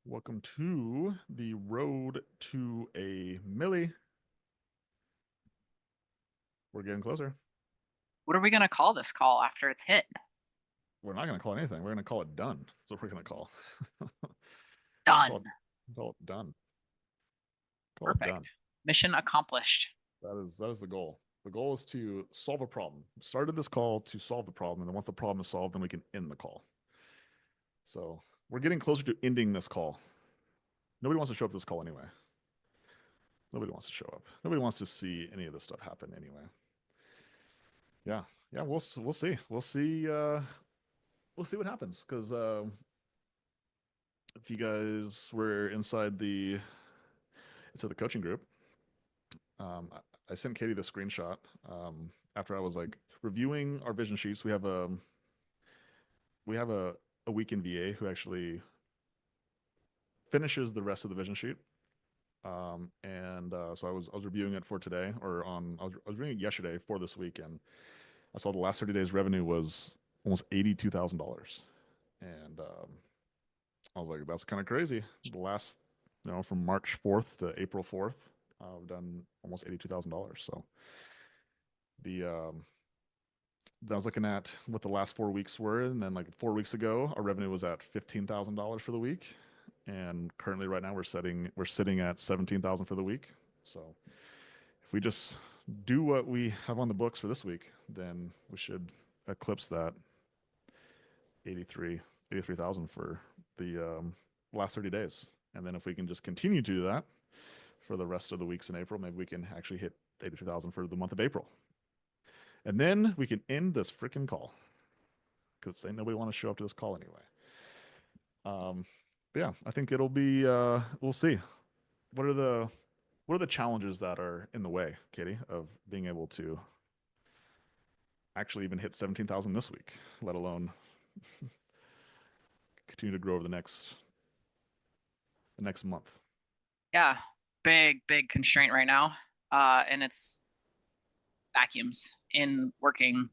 Welcome to the road to a millie. We're getting closer. What are we going to call this call after it's hit? We're not going to call it anything. We're going to call it done. That's what we're going to call. call Done. it, call it done. Call it done. Perfect. Mission accomplished. That is the goal. The goal is to solve a problem. We started this call to solve the problem, and then once the problem is solved, then we can end the call. So we're getting closer to ending this call. Nobody wants to show up to this call anyway. Nobody wants to show up. Nobody wants to see any of this stuff happen anyway. Yeah, yeah. We'll see. We'll see what happens because if you guys were into the coaching group, I sent Katie the screenshot after I was like reviewing our vision sheets. We have a weekend VA who actually finishes the rest of the vision sheet. And so I was reviewing it for today, I was reviewing it yesterday for this week, and I saw the last 30 days revenue was almost $82,000, and I was like, that's kind of crazy. The last, from March 4th to April 4th, I've done almost $82,000. So the I was looking at what the last 4 weeks were, and then like 4 weeks ago, our revenue was at $15,000 for the week, and currently right now we're sitting at 17,000 for the week. So if we just do what we have on the books for this week, then we should eclipse that 83,000 for the last 30 days. And then if we can just continue to do that for the rest of the weeks in April, maybe we can actually hit 83,000 for the month of April. And then we can end this freaking call because ain't nobody want to show up to this call anyway. But yeah, I think it'll be. We'll see. What are the challenges that are in the way, Katie, of being able to actually even hit 17,000 this week, let alone continue to grow over the next month? Yeah. Big constraint right now. And it's vacuums in working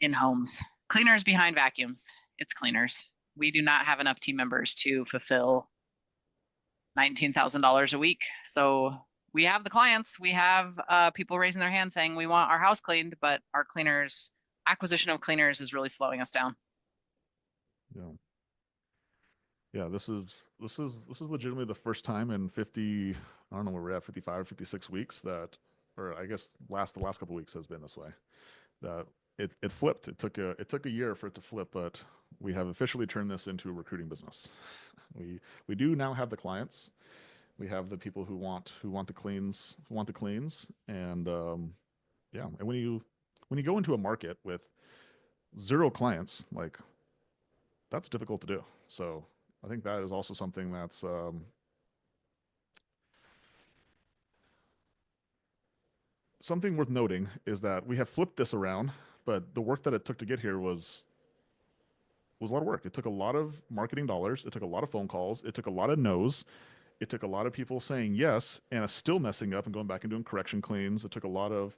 in homes. Cleaners behind vacuums. It's cleaners. We do not have enough team members to fulfill $19,000 a week. So we have the clients, we have people raising their hand saying we want our house cleaned, but our cleaners acquisition of cleaners is really slowing us down. Yeah. Yeah, this is legitimately the first time in 50, I don't know where we're at, 55, 56 weeks that, or I guess the last couple of weeks has been this way. That it flipped. It took a year for it to flip, but we have officially turned this into a recruiting business. We do now have the clients. We have the people who want the cleans, and yeah. And when you go into a market with zero clients, like that's difficult to do. So I think that is also something that's something worth noting is that we have flipped this around, but the work that it took to get here was a lot of work. It took a lot of marketing dollars. It took a lot of phone calls. It took a lot of no's. It took a lot of people saying yes and still messing up and going back and doing correction cleans. It took a lot of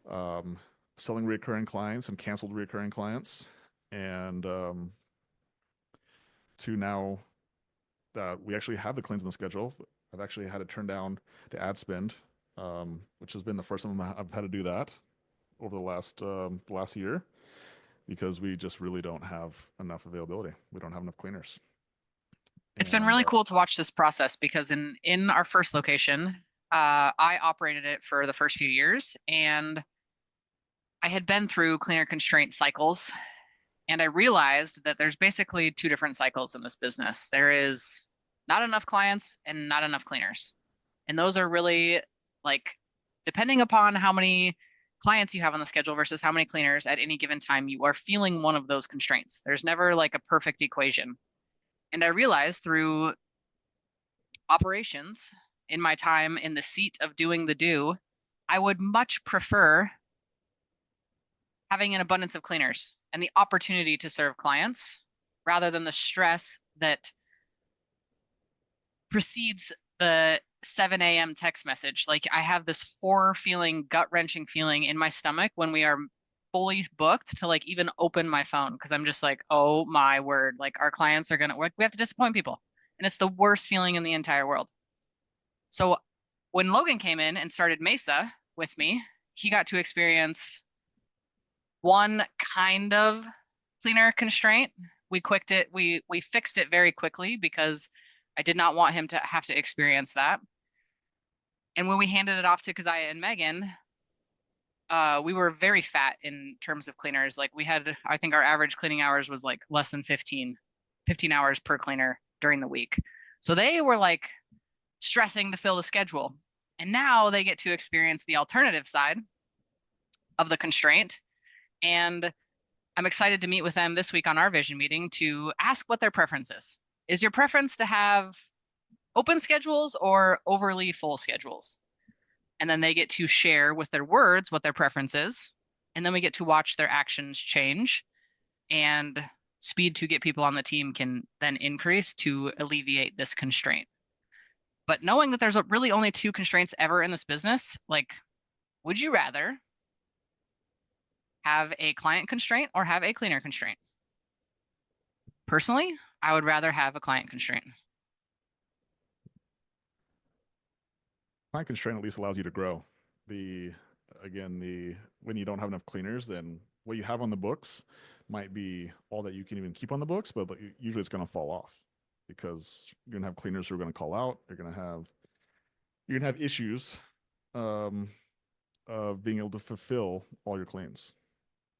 um, selling recurring clients and canceled recurring clients, and to now that we actually have the cleans on the schedule, I've actually had to turn down the ad spend, which has been the first time I've had to do that over the last year because we just really don't have enough availability. We don't have enough cleaners. It's been And really cool to watch this process because in our first location, I operated it for the first few years, and I had been through cleaner constraint cycles, and I realized that there's basically two different cycles in this business. There is not enough clients and not enough cleaners. And those are really like depending upon how many clients you have on the schedule versus how many cleaners at any given time, you are feeling one of those constraints. There's never like a perfect equation. And I realized through operations in my time in the seat of doing the do, I would much prefer having an abundance of cleaners and the opportunity to serve clients rather than the stress that precedes the 7 a.m. text message. Like I have this horror feeling, gut wrenching feeling in my stomach when we are fully booked to like even open my phone because I'm just like, oh my word, like our clients are gonna work. We have to disappoint people. and it's the worst feeling in the entire world. So when Logan came in and started Mesa with me, he got to experience one kind of cleaner constraint. We fixed it very quickly because I did not want him to have to experience that. And when we handed it off to Keziah and Megan, we were very fat in terms of cleaners. Like we had, I think our average cleaning hours was like less than 15 hours per cleaner during the week. So they were like stressing to fill the schedule. And now they get to experience the alternative side of the constraint. And I'm excited to meet with them this week on our vision meeting to ask what their preference is. Is your preference to have open schedules or overly full schedules? And then they get to share with their words what their preference is. And then we get to watch their actions change, and speed to get people on the team can then increase to alleviate this constraint. But knowing that there's really only two constraints ever in this business, like, would you rather have a client constraint or have a cleaner constraint? Personally, I would rather have a client constraint. Client constraint at least allows you to grow. The again, the when you don't have enough cleaners, then what you have on the books might be all that you can even keep on the books, but usually it's going to fall off because you're going to have cleaners who are going to call out. You're going to have issues um, of being able to fulfill all your cleans.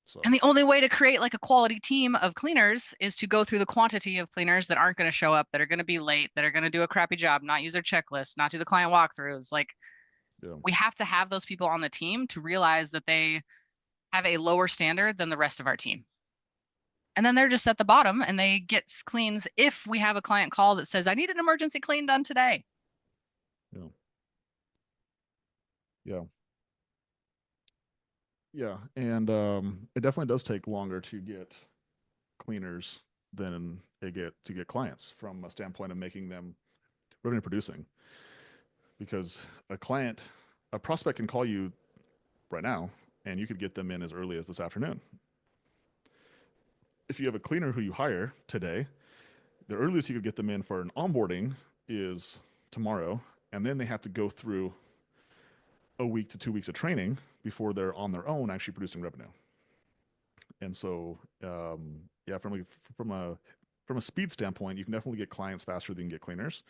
So And the only way to create like a quality team of cleaners is to go through the quantity of cleaners that aren't going to show up, that are going to be late, that are going to do a crappy job, not use their checklist, not do the client walkthroughs. Like yeah, we have to have those people on the team to realize that they have a lower standard than the rest of our team. And then they're just at the bottom and they get cleans if we have a client call that says, I need an emergency clean done today. yeah, yeah, yeah, and it definitely does take longer to get cleaners than to get clients from a standpoint of making them revenue producing because a prospect can call you right now and you could get them in as early as this afternoon. If you have a cleaner who you hire today, the earliest you could get them in for an onboarding is tomorrow, and then they have to go through a week to 2 weeks of training before they're on their own actually producing revenue. And so, yeah, from a speed standpoint, you can definitely get clients faster than you can get cleaners,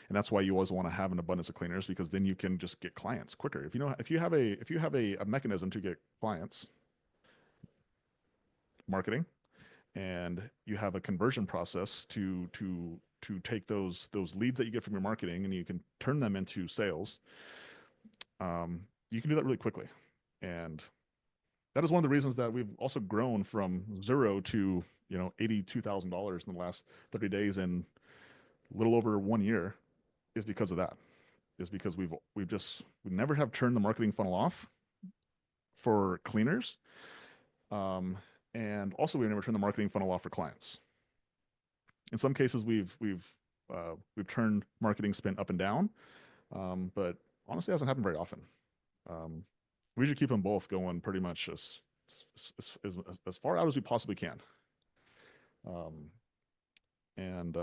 and that's why you always want to have an abundance of cleaners because then you can just get clients quicker. If you have a mechanism to get clients, marketing, and you have a conversion process to take those leads that you get from your marketing and you can turn them into sales, you can do that really quickly. And that is one of the reasons that we've also grown from zero to $82,000 in the last 30 days in a little over 1 year is because of that. Is because we never have turned the marketing funnel off for cleaners, um, and also we've never turned the marketing funnel off for clients. In some cases, we've turned marketing spend up and down, but honestly, it hasn't happened very often. Um, we usually keep them both going pretty much as far out as we possibly can. Um, and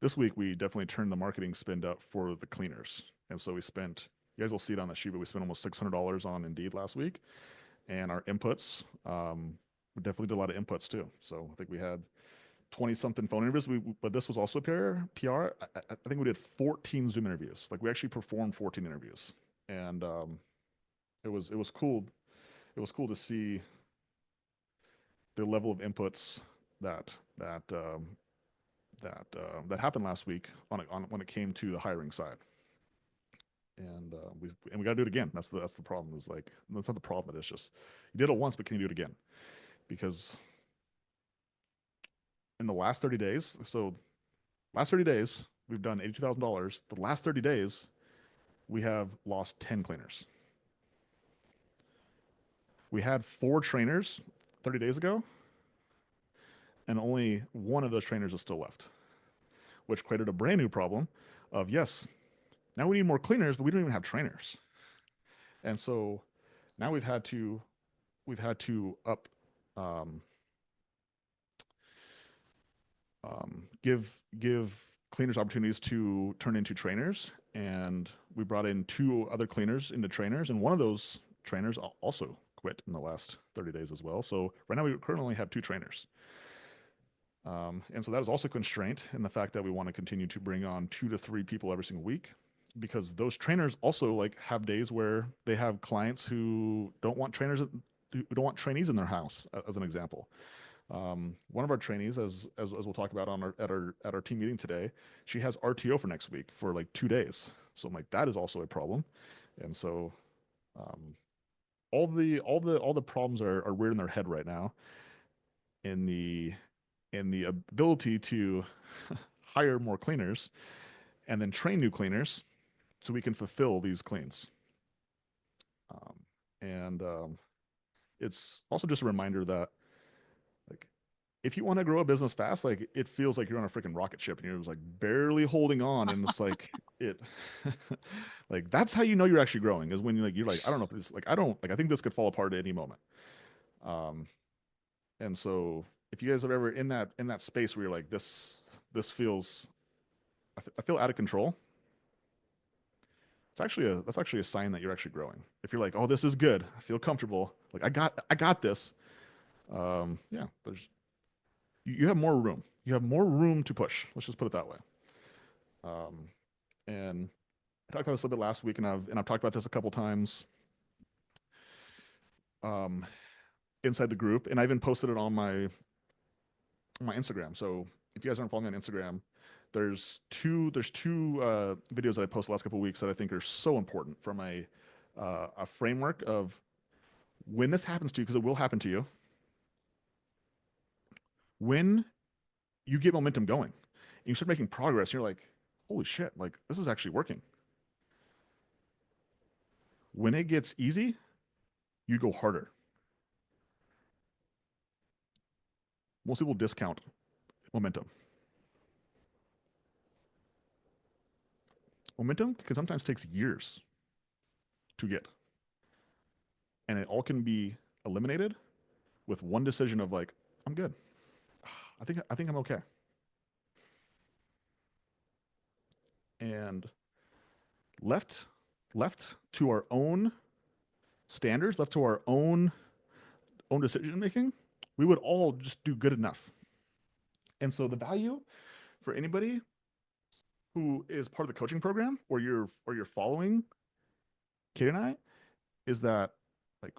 this week we definitely turned the marketing spend up for the cleaners, and so we spent. You guys will see it on the sheet, but we spent almost $600 on Indeed last week, and our inputs. We definitely did a lot of inputs too. So I think we had 20 something phone interviews. But this was also PR. I think we did 14 Zoom interviews. Like we actually performed 14 interviews, and it was cool. It was cool to see the level of inputs that that that happened last week on when it came to the hiring side. And we got to do it again. That's the problem. Is like that's not the problem. It's just you did it once, but can you do it again? Because in the last 30 days, so last 30 days, we've done $82,000. The last 30 days, we have lost 10 cleaners. We had 4 trainers 30 days ago, and only one of those trainers is still left, which created a brand new problem of yes, now we need more cleaners, but we don't even have trainers. And so now we've had to up um, give cleaners opportunities to turn into trainers, and we brought in two other cleaners into trainers, and one of those trainers also quit in the last 30 days as well. So right now we currently only have two trainers. And so that is also a constraint in the fact that we want to continue to bring on 2 to 3 people every single week, because those trainers also like have days where they have clients who don't want who don't want trainees in their house, as an example. One of our trainees, as we'll talk about on our team meeting today, she has RTO for next week for like 2 days. So I'm like, that is also a problem. And so um, all the problems are reared in their head right now in the ability to hire more cleaners and then train new cleaners so we can fulfill these cleans. Um, and it's also just a reminder that like if you want to grow a business fast, like it feels like you're on a freaking rocket ship and you're just like barely holding on, and it's like it, like that's how you know you're actually growing is when you're like I don't know if this like I don't like I think this could fall apart at any moment. Um, and so if you guys are ever in that space where you're like this feels I feel out of control, that's actually a sign that you're actually growing. If you're like, oh, this is good, I feel comfortable, like I got this. Yeah, you have more room. You have more room to push. Let's just put it that way. Um, and I talked about this a little bit last week, and I've talked about this a couple times um, inside the group, and I even posted it on my Instagram. So if you guys aren't following me on Instagram, there's two videos that I posted the last couple of weeks that I think are so important from a framework of when this happens to you, because it will happen to you. When you get momentum going and you start making progress, you're like, holy shit, like this is actually working. When it gets easy, you go harder. Most people discount momentum. Momentum can sometimes takes years to get, and it all can be eliminated with one decision of like, I'm good. I think I'm okay. And left left to our own standards, left to our own decision making, we would all just do good enough. And so the value for anybody who is part of the coaching program or you're following Kate and I is that like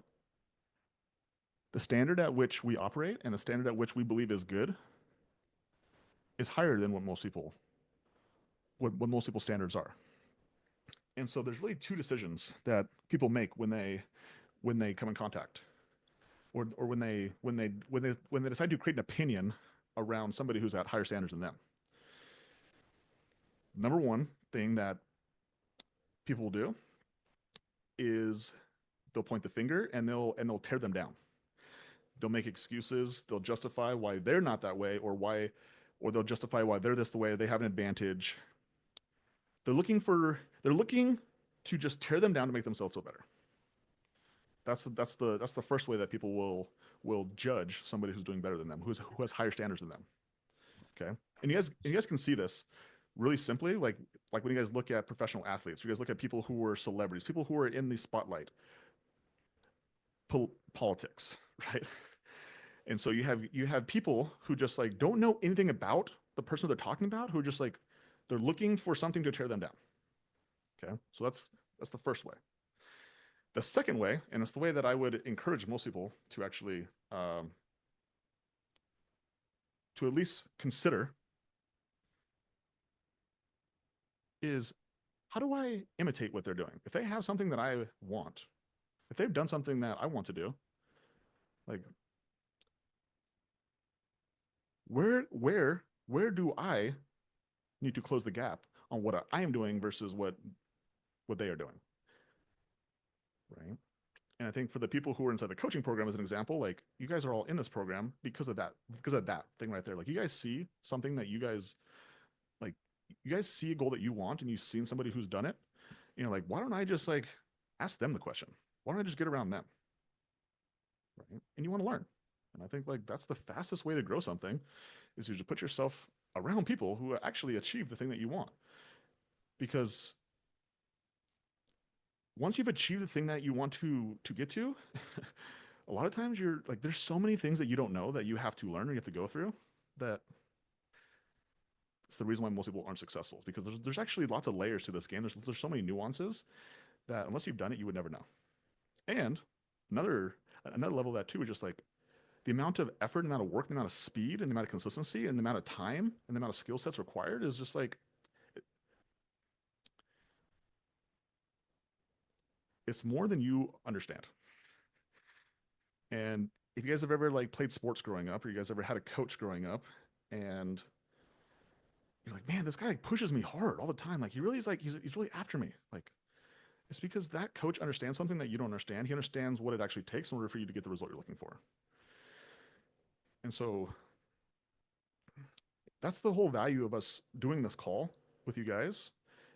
the standard at which we operate and the standard at which we believe is good is higher than what most people's standards are. And so there's really two decisions that people make when they come in contact or when they decide to create an opinion around somebody who's at higher standards than them. Number one thing that people will do is they'll point the finger and they'll tear them down. They'll make excuses. They'll justify why they're not that way, or they'll justify why they're this the way. They have an advantage. They're looking to just tear them down to make themselves feel better. That's the first way that people will judge somebody who's doing better than them, who has higher standards than them. Okay, and you guys can see this really simply, like when you guys look at professional athletes, you guys look at people who were celebrities, people who are in the spotlight, politics, right? And so you have people who just like don't know anything about the person they're talking about, who are just like they're looking for something to tear them down. Okay, so that's the first way. The second way, and it's the way that I would encourage most people to actually to at least consider, is how do I imitate what they're doing? If they have something that I want, if they've done something that I want to do, like where do I need to close the gap on what I am doing versus what they are doing, right? And I think for the people who are inside the coaching program, as an example, like you guys are all in this program because of that thing right there. Like you guys see something that like you guys see a goal that you want, and you've seen somebody who's done it. You know, like why don't I just like ask them the question? Why don't I just get around them, right? And you want to learn. And I think like that's the fastest way to grow something is to just put yourself around people who actually achieve the thing that you want. Because once you've achieved the thing that you want to get to, a lot of times you're like, there's so many things that you don't know that you have to learn or you have to go through. That it's the reason why most people aren't successful, is because there's actually lots of layers to this game. There's so many nuances that unless you've done it, you would never know. And another another level of that too is just like the amount of effort, the amount of work, the amount of speed, and the amount of consistency, and the amount of time, and the amount of skill sets required is just like it's more than you understand. And if you guys have ever like played sports growing up, or you guys ever had a coach growing up, and you're like, man, this guy like pushes me hard all the time. Like he really is like he's really after me. Like it's because that coach understands something that you don't understand. He understands what it actually takes in order for you to get the result you're looking for. And so that's the whole value of us doing this call with you guys,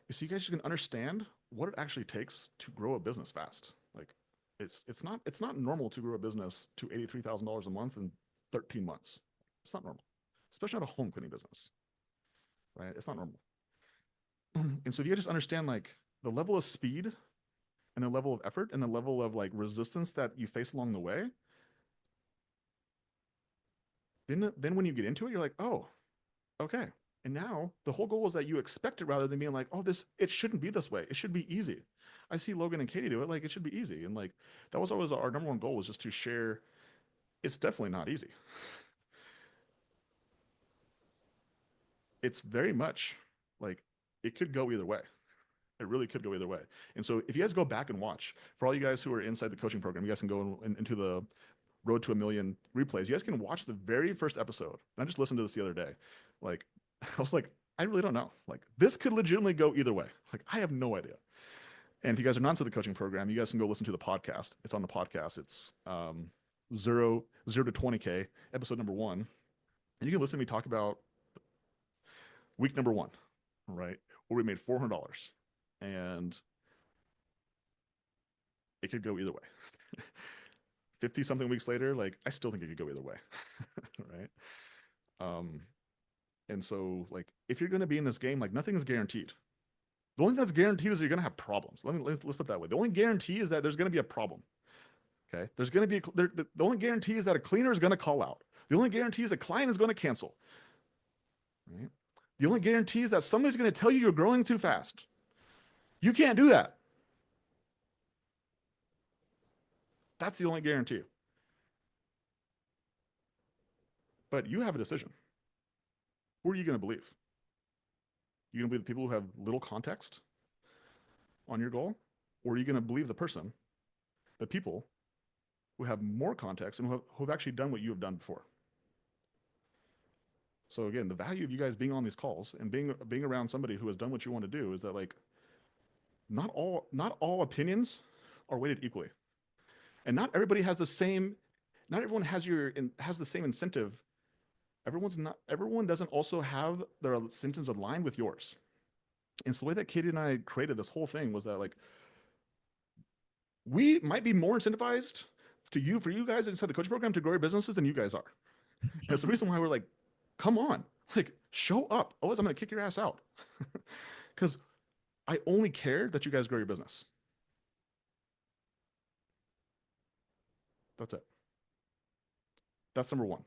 is so you guys can understand what it actually takes to grow a business fast. Like it's not normal to grow a business to $83,000 a month in 13 months. It's not normal, especially not a home cleaning business, right? It's not normal. And so if you just understand like the level of speed and the level of effort and the level of like resistance that you face along the way, then when you get into it, you're like, oh, okay. And now the whole goal is that you expect it rather than being like, oh, this it shouldn't be this way. It should be easy. I see Logan and Katie do it, like it should be easy. And like that was always our number one goal, was just to share it's definitely not easy. It's very much like it could go either way. It really could go either way. And so if you guys go back and watch, for all you guys who are inside the coaching program, you guys can go into the Road to a Million replays. You guys can watch the very first episode. And I just listened to this the other day. Like, I was like, I really don't know. Like, this could legitimately go either way. Like, I have no idea. And if you guys are not into the coaching program, you guys can go listen to the podcast. It's on the podcast. It's zero to 20K, episode number one. And you can listen to me talk about week number one, right? Where we made $400. And it could go either way. 50 something weeks later, like, I still think it could go either way, right? Um, And so, like, if you're going to be in this game, like, nothing is guaranteed. The only thing that's guaranteed is you're going to have problems. Let's put it that way. The only guarantee is that there's going to be a problem. Okay, there's going to be the only guarantee is that a cleaner is going to call out. The only guarantee is a client is going to cancel. Right. The only guarantee is that somebody's going to tell you you're growing too fast. You can't do that. That's the only guarantee. But you have a decision. Who are you going to believe? You going to believe the people who have little context on your goal, or are you going to believe the person, the people who have more context and who have actually done what you have done before? So again, the value of you guys being on these calls and being around somebody who has done what you want to do is that like not all opinions are weighted equally, and not everybody has the same. Not everyone has the same incentive. Everyone doesn't also have their incentives aligned with yours. And so the way that Katie and I created this whole thing was that like we might be more incentivized for you guys inside the coaching program to grow your businesses than you guys are. And it's the reason why we're like, come on, like show up. Otherwise, I'm gonna kick your ass out. Because I only care that you guys grow your business. That's it. That's number one.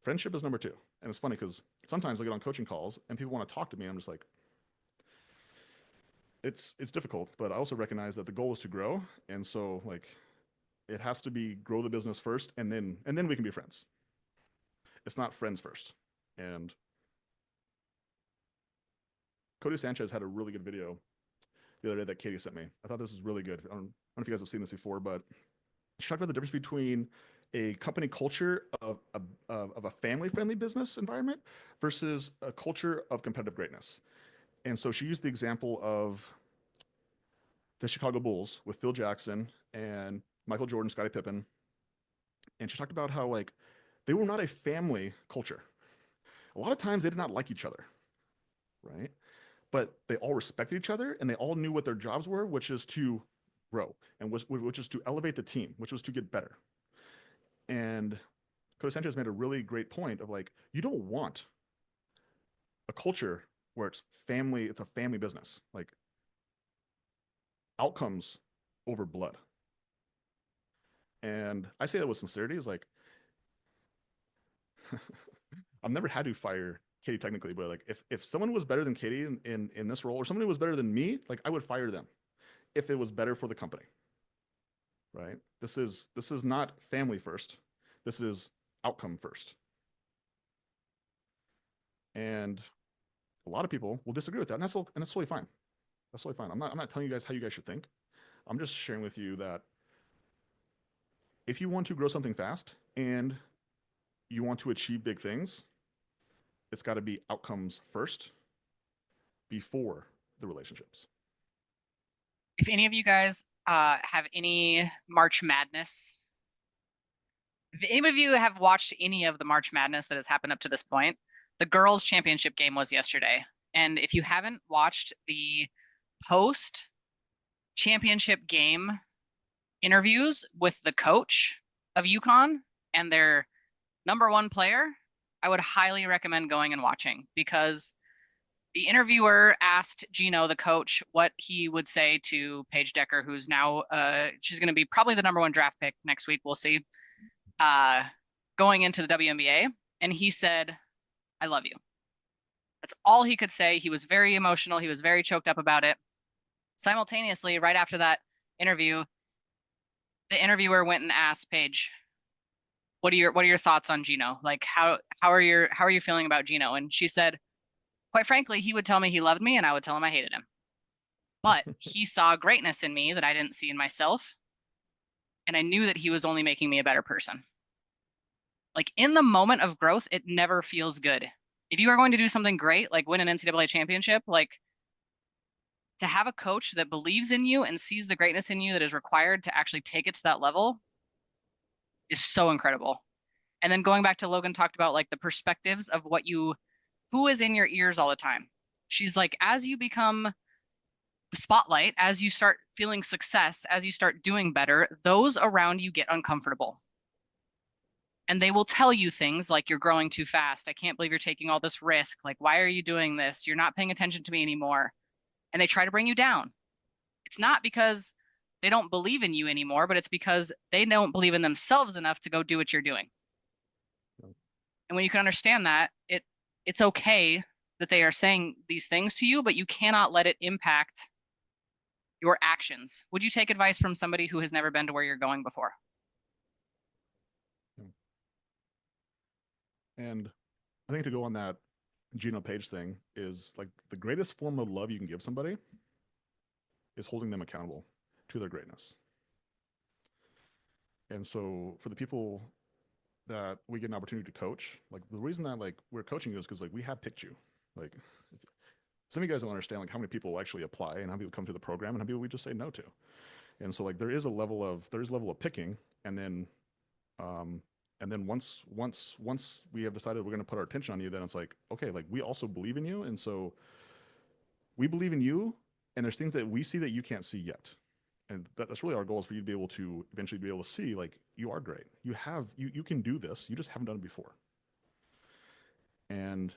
Friendship is number two. And it's funny because sometimes I get on coaching calls and people want to talk to me. I'm just like, it's difficult, but I also recognize that the goal is to grow. And so like it has to be grow the business first and then we can be friends. It's not friends first. And Cody Sanchez had a really good video the other day that Katie sent me. I thought this was really good. I don't know if you guys have seen this before, but she talked about the difference between a company culture of a family friendly business environment versus a culture of competitive greatness. And so she used the example of the Chicago Bulls with Phil Jackson and Michael Jordan, Scottie Pippen. And she talked about how like they were not a family culture. A lot of times they did not like each other, right? But they all respected each other and they all knew what their jobs were, which is to grow and which is to elevate the team, which was to get better. And Coach Sanchez made a really great point of like, you don't want a culture where it's family, it's a family business, like outcomes over blood. And I say that with sincerity, is like I've never had to fire Katie technically, but like if someone was better than Katie in this role, or somebody was better than me, like I would fire them if it was better for the company. Right? This is not family first. This is outcome first. And a lot of people will disagree with that, and that's totally fine. That's totally fine. I'm not telling you guys how you guys should think. I'm just sharing with you that if you want to grow something fast and you want to achieve big things, it's got to be outcomes first before the relationships. If any of you guys have any March Madness, if any of you have watched any of the March Madness that has happened up to this point, the girls' championship game was yesterday. And if you haven't watched the post championship game interviews with the coach of UConn and their number one player, I would highly recommend going and watching, because the interviewer asked Gino, the coach, what he would say to Paige Decker, who's now she's going to be probably the number one draft pick next week. We'll see. Uh, Going into the WNBA, and he said, "I love you." That's all he could say. He was very emotional. He was very choked up about it. Simultaneously, right after that interview, the interviewer went and asked Paige, "What are your thoughts on Gino? Like how are you feeling about Gino?" And she said, "Quite frankly, he would tell me he loved me, and I would tell him I hated him. But he saw greatness in me that I didn't see in myself, and I knew that he was only making me a better person." Like, in the moment of growth, it never feels good. If you are going to do something great, like win an NCAA championship, like, to have a coach that believes in you and sees the greatness in you that is required to actually take it to that level is so incredible. And then going back to Logan talked about like the perspectives of who is in your ears all the time. She's like, as you become the spotlight, as you start feeling success, as you start doing better, those around you get uncomfortable. And they will tell you things like, "You're growing too fast. I can't believe you're taking all this risk. Like, why are you doing this? You're not paying attention to me anymore." And they try to bring you down. It's not because they don't believe in you anymore, but it's because they don't believe in themselves enough to go do what you're doing. And when you can understand that, it's okay that they are saying these things to you, but you cannot let it impact your actions. Would you take advice from somebody who has never been to where you're going before? And I think to go on that Gino Page thing is like the greatest form of love you can give somebody is holding them accountable to their greatness. And so for the people that we get an opportunity to coach, like the reason that like we're coaching you is because like we have picked you. Like some of you guys don't understand like how many people actually apply and how many people come to the program and how many people we just say no to. And so like there is a level of picking, and then um once we have decided we're going to put our attention on you, then it's like, okay, like we also believe in you, and so we believe in you, and there's things that we see that you can't see yet. And that's really our goal, is for you to be able to eventually be able to see like you are great. You can do this. You just haven't done it before. And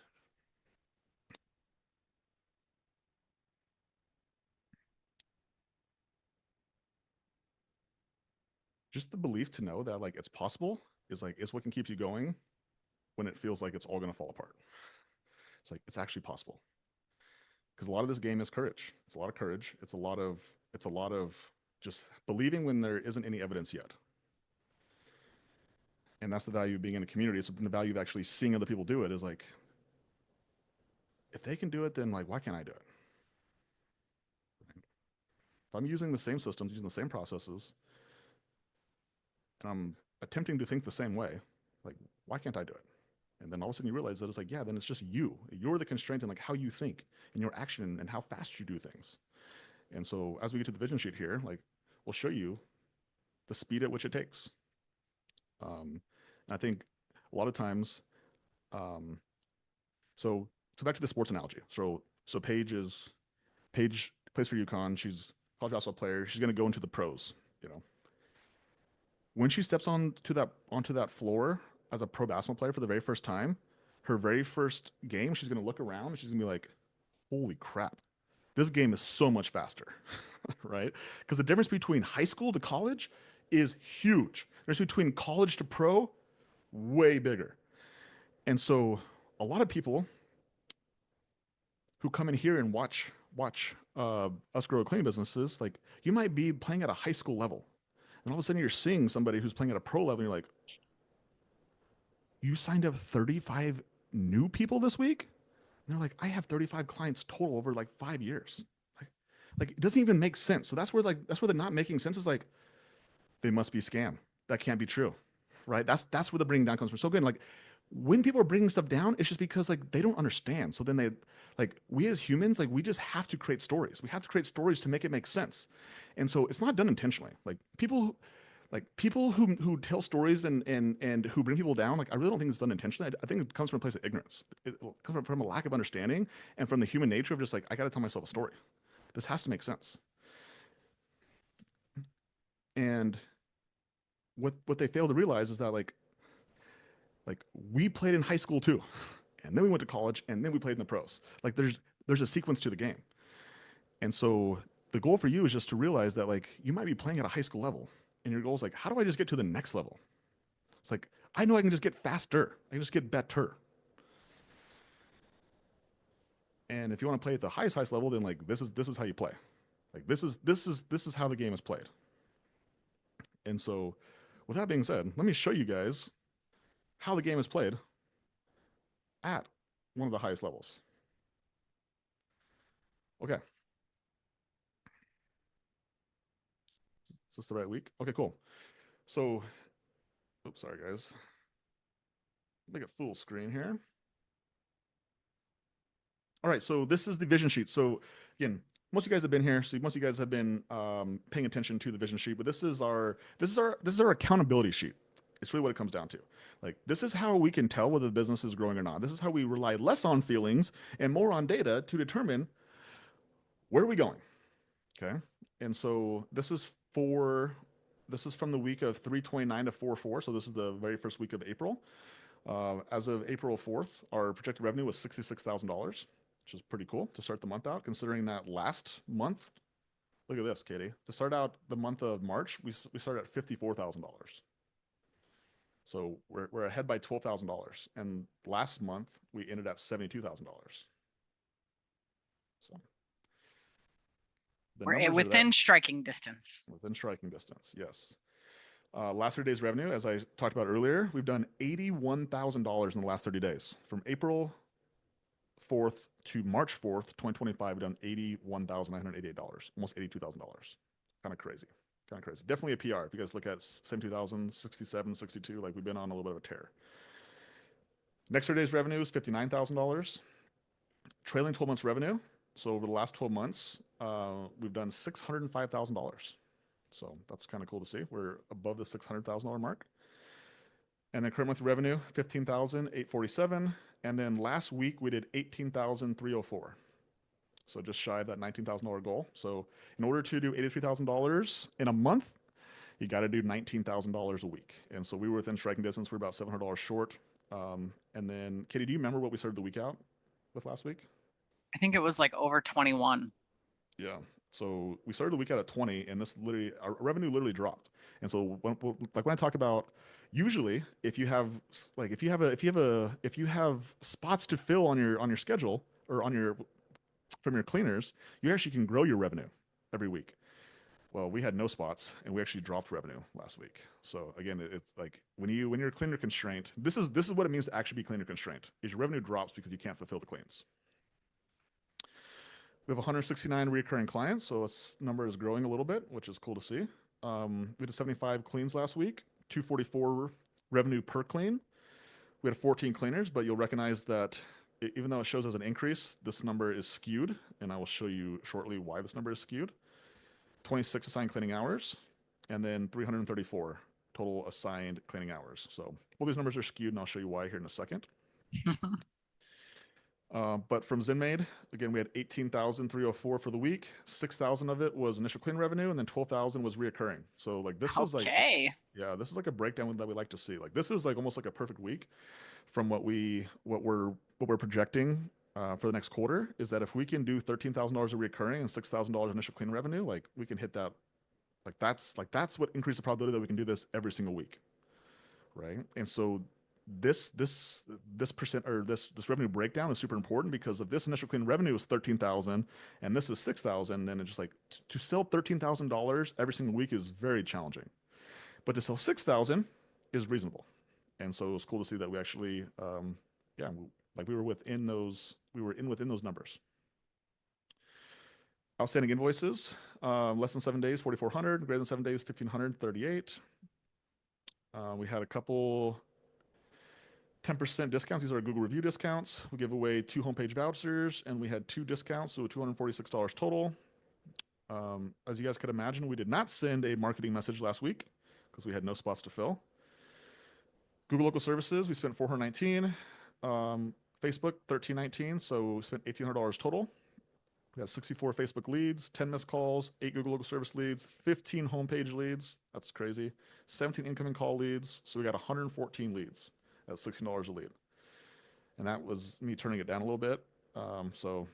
just the belief to know that like it's possible is what can keep you going when it feels like it's all going to fall apart. It's like it's actually possible, because a lot of this game is courage. It's a lot of courage. It's a lot of just believing when there isn't any evidence yet. And that's the value of being in a community. So the value of actually seeing other people do it is like, if they can do it, then like why can't I do it? If I'm using the same systems, using the same processes, and I'm attempting to think the same way, like why can't I do it? And then all of a sudden you realize that it's like, yeah, then it's just you. You're the constraint in like how you think and your action and how fast you do things. And so as we get to the vision sheet here, like we'll show you the speed at which it takes. And I think a lot of times, um, so back to the sports analogy. So Paige plays for UConn. She's a college basketball player. She's going to go into the pros. You know, when she steps onto that floor as a pro basketball player for the very first time, Her very first game, she's gonna look around and she's gonna be like, "Holy crap, this game is so much faster," right? Because the difference between high school to college is huge. The difference between college to pro, way bigger. And so, a lot of people who come in here and watch us grow cleaning businesses, like you might be playing at a high school level, and all of a sudden you're seeing somebody who's playing at a pro level, and you're like, "You signed up 35 new people this week?" And they're like, "I have 35 clients total over like 5 years." Like, like it doesn't even make sense. So that's where the not making sense is like they must be scam. That can't be true, right? That's where the bringing down comes from. So good. Like when people are bringing stuff down, it's just because like they don't understand. So then they like we as humans, like we just have to create stories. We have to create stories to make it make sense. And so it's not done intentionally. Like people who tell stories and who bring people down, like I really don't think it's done intentionally. I think it comes from a place of ignorance. It comes from a lack of understanding and from the human nature of just like I got to tell myself a story. This has to make sense. And what they fail to realize is that like we played in high school too, and then we went to college, and then we played in the pros. Like there's a sequence to the game, and so the goal for you is just to realize that like you might be playing at a high school level, and your goal is like, how do I just get to the next level? It's like I know I can just get faster. I can just get better. And if you want to play at the highest level, then like this is how you play. Like this is how the game is played. And so, with that being said, let me show you guys how the game is played at one of the highest levels. Okay, is this the right week? Okay, cool. So, oops, sorry guys. Make it full screen here. All right, so this is the vision sheet. So again, most of you guys have been here, so most of you guys have been paying attention to the vision sheet. But this is our accountability sheet. It's really what it comes down to. Like this is how we can tell whether the business is growing or not. This is how we rely less on feelings and more on data to determine where are we going. Okay, and so this is from the week of 329 to 4/4. So this is the very first week of April. As of April 4th, our projected revenue was $66,000, which is pretty cool to start the month out, considering that last month, look at this, Katie. To start out the month of March, we started at $54,000. So we're ahead by $12,000. And last month, we ended at $72,000. So the We're numbers are there within striking distance. within striking distance. Yes. Last 30 days revenue, as I talked about earlier, we've done $81,000 in the last 30 days. From April 4th to March 4th, 2025, we've done $81,988, almost $82,000. Kind of crazy. Kind of crazy. Definitely a PR. If you guys look at 72,000, 67, 62, like we've been on a little bit of a tear. Next 30 days revenue is $59,000. Trailing 12 months revenue. So over the last 12 months, we've done $605,000. So that's kind of cool to see. We're above the $600,000 mark. And then current monthly revenue, 15,847. And then last week we did 18,304. So just shy of that $19,000 goal. So in order to do $83,000 in a month, you got to do $19,000 a week. And so we were within striking distance. We're about $700 short. And then, Katie, do you remember what we started the week out with last week? I think it was like over 21. Yeah. So we started the week out at 20, and this literally our revenue literally dropped. And so when I talk about usually if you have spots to fill on your schedule or on your from your cleaners, you actually can grow your revenue every week. Well, we had no spots, and we actually dropped revenue last week. So again, it's like when you're cleaner constraint, this is what it means to actually be cleaner constraint. Is your revenue drops because you can't fulfill the cleans. We have 169 recurring clients, so this number is growing a little bit, which is cool to see. We did 75 cleans last week, 244 revenue per clean. We had 14 cleaners, but you'll recognize that even though it shows as an increase, this number is skewed, and I will show you shortly why this number is skewed. 26 assigned cleaning hours, and then 334 total assigned cleaning hours. So both these numbers are skewed, and I'll show you why here in a second. But from ZenMade, again, we had 18,304 for the week. 6,000 of it was initial clean revenue, and then 12,000 was reoccurring. So like this is like, Okay. yeah, this is like a breakdown that we like to see. Like this is like almost like a perfect week from what we're projecting for the next quarter. Is that if we can do $13,000 of reoccurring and $6,000 initial clean revenue, like we can hit that. Like that's what increases the probability that we can do this every single week, right? And so this percent or this revenue breakdown is super important because if this initial clean revenue is 13,000 and this is 6,000, then it's just like to sell $13,000 every single week is very challenging. But to sell 6,000 is reasonable. And so it was cool to see that we actually, yeah, like we were in within those numbers. Outstanding invoices, less than 7 days, 4,400, greater than 7 days, 1,538. We had a couple 10% discounts. These are Google review discounts. We give away 2 homepage vouchers and we had 2 discounts, so $246 total. As you guys could imagine, we did not send a marketing message last week because we had no spots to fill. Google local services, we spent 419. Facebook 1319, so we spent $1,800 total. We got 64 Facebook leads, 10 missed calls, 8 Google local service leads, 15 homepage leads. That's crazy. 17 incoming call leads. So we got 114 leads at $16 a lead. And that was me turning it down a little bit. So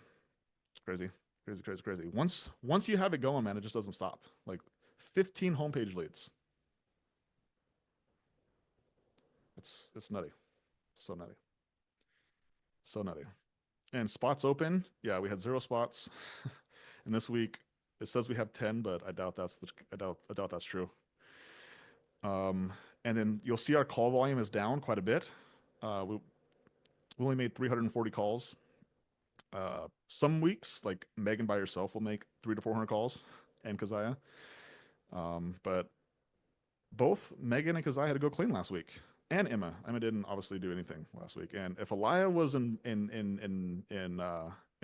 it's crazy, crazy, crazy, crazy. Once you have it going, man, it just doesn't stop. Like 15 homepage leads. It's nutty. So nutty. So nutty. And spots open, yeah, we had 0 spots. And this week it says we have 10, but I doubt that's true. Um, and then you'll see our call volume is down quite a bit. We only made 340 calls. Some weeks, like Megan by herself will make 300 to 400 calls, and Keziah. But both Megan and Keziah had to go clean last week, and Emma. Emma didn't obviously do anything last week. And if Aliyah was in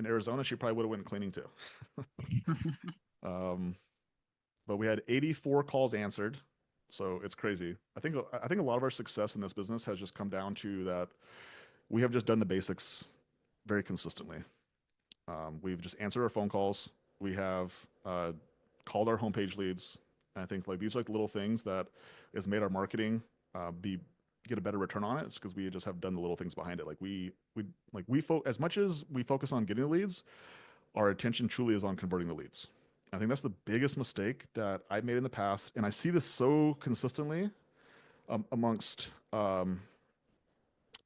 Arizona, she probably would have went cleaning too. Um, but we had 84 calls answered, so it's crazy. I think a lot of our success in this business has just come down to that we have just done the basics very consistently. We've just answered our phone calls. We have called our homepage leads. And I think like these are like the little things that has made our marketing be get a better return on it. It's because we just have done the little things behind it. As much as we focus on getting the leads, our attention truly is on converting the leads. I think that's the biggest mistake that I've made in the past, and I see this so consistently amongst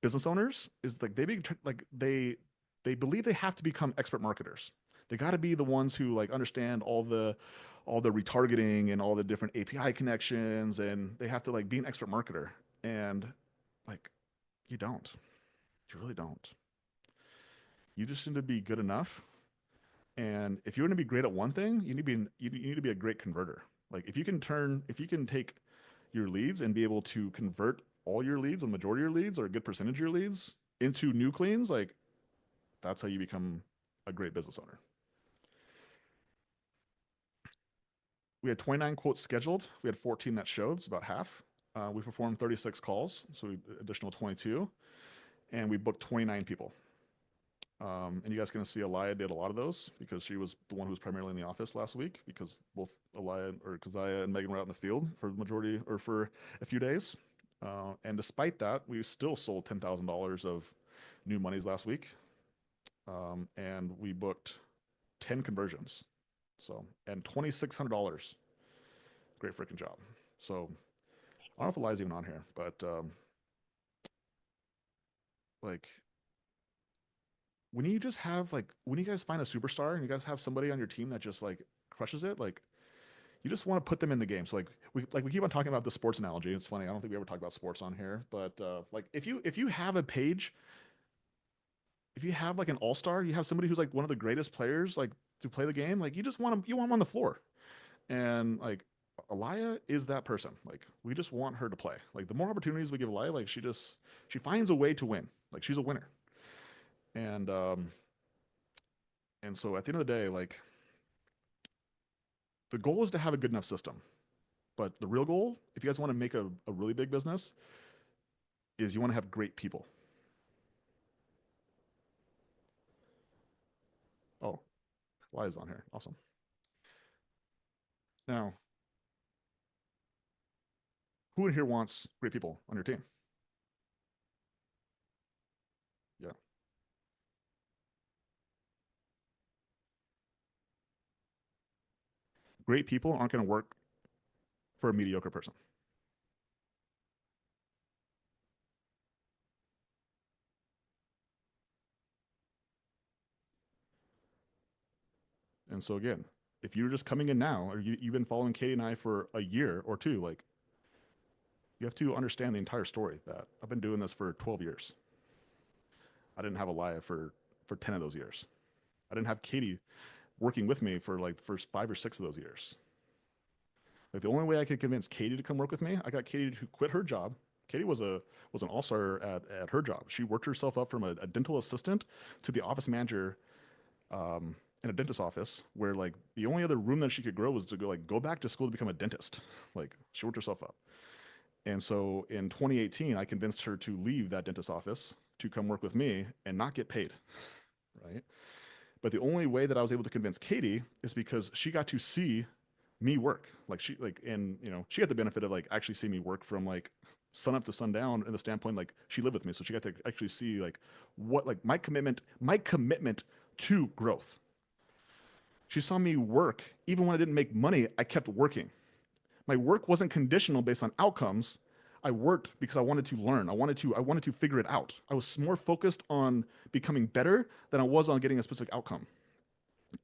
business owners is like they believe they have to become expert marketers. They got to be the ones who like understand all the retargeting and all the different API connections, and they have to like be an expert marketer. And like you don't, you really don't. You just need to be good enough. And if you're going to be great at one thing, you need to be a great converter. Like if you can take your leads and be able to convert all your leads, a majority of your leads, or a good percentage of your leads into new cleans, like that's how you become a great business owner. We had 29 quotes scheduled. We had 14 that showed, it's about half. We performed 36 calls, so additional 22, and we booked 29 people. And you guys can see Aliyah did a lot of those because she was the one who was primarily in the office last week because both Aliyah or Keziah and Megan were out in the field for the majority or for a few days. And despite that, we still sold $10,000 of new monies last week. And we booked 10 conversions. So, and $2,600. Great freaking job. So, I don't know if Eli's even on here, but like when you guys find a superstar and you guys have somebody on your team that just like crushes it, like you just want to put them in the game. So we keep on talking about the sports analogy. It's funny. I don't think we ever talk about sports on here, but like if you have a page, if you have like an all-star, you have somebody who's like one of the greatest players like to play the game, like you want them on the floor. And like Aliyah is that person. Like we just want her to play. Like the more opportunities we give Aliyah, like she finds a way to win. Like she's a winner. And and so at the end of the day, like the goal is to have a good enough system. But the real goal, if you guys want to make a really big business, is you want to have great people. Why is on here? Awesome. Now, who in here wants great people on your team? Yeah. Great people aren't going to work for a mediocre person. And so again, if you're just coming in now, or you've been following Katie and I for a year or two, like you have to understand the entire story that I've been doing this for 12 years. I didn't have a live for 10 of those years. I didn't have Katie working with me for like the first 5 or 6 of those years. Like the only way I could convince Katie to come work with me, I got Katie to quit her job. Katie was an all-star at her job. She worked herself up from a dental assistant to the office manager in a dentist office, where like the only other room that she could grow was to go back to school to become a dentist. Like she worked herself up. And so in 2018, I convinced her to leave that dentist office to come work with me and not get paid, right? But the only way that I was able to convince Katie is because she got to see me work. Like she like and you know, she had the benefit of like actually seeing me work from like sun up to sundown in the standpoint like she lived with me. So she got to actually see like what like my commitment to growth. She saw me work even when I didn't make money, I kept working. My work wasn't conditional based on outcomes. I worked because I wanted to learn. I wanted to figure it out. I was more focused on becoming better than I was on getting a specific outcome.